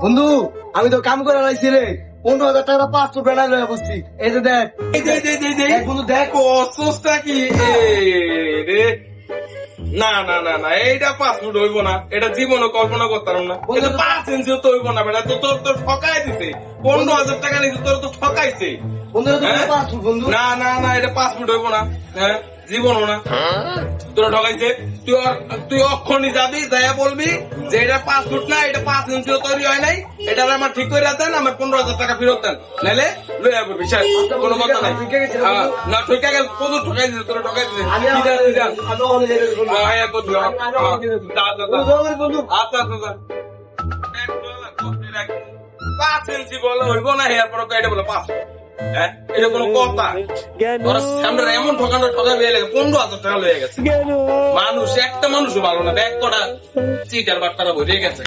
বন্ধু আমি তো কাম করে লাইছি রে, 15,000 টাকা পাসপোর্ট বানাই লয়ে বসছি। এই যে দেখ দেখ বন্ধু দেখ। অসুস্থতা কি রে? না না না না, এইটা পাসপোর্ট হইব না, এটা জীবনও কল্পনা করতাম না। এটা 5 ইঞ্চিও তো হইব না বেটা, তো তোর তো ঠকাই দিছে। 15,000 টাকা নিয়েছে, তোর তো ঠকাইছে। বন্ধু এটা তো হ্যাঁ? পাসপোর্ট বন্ধু। না না না, এটা পাসপোর্ট হইব না। হ্যাঁ, জীবনও না। তোরা ঠকাইছে। তুই অক্ষণই যাবি, যাইয়া বলবি যে এটা পাসপোর্ট না, এটা 5 ইঞ্চিও তৈরি হয় নাই, এটা আমার ঠিক করে দেন, আমার 15,000 টাকা ফেরত দেন, নাইলে লইয়া পড়বি। কোনো কথা নাই। না ঠকা গেল, কত ঠকাই দিছে, তোরা ঠকাই দিছে। আমি কি জানি, কি জানি। আমি অনেক জায়গায় বন্ধু। হ্যাঁ, হ্যাঁ, করবি। হ্যাঁ, যা, যা, যা। বন্ধু আচ্ছা আচ্ছা আচ্ছা। 5 ইঞ্চি বলে হইব না, এরপর এটা বলে 5। হ্যাঁ, এটা কোনো কথা? ওরা সামনে এমন ঠকানো ঠকাবে, 15,000 টাকা লয়ে গেছে। মানুষ একটা মানুষও ভালো না, ব্যাগ কটা চিটার বাট্টারা ভরে গেছে।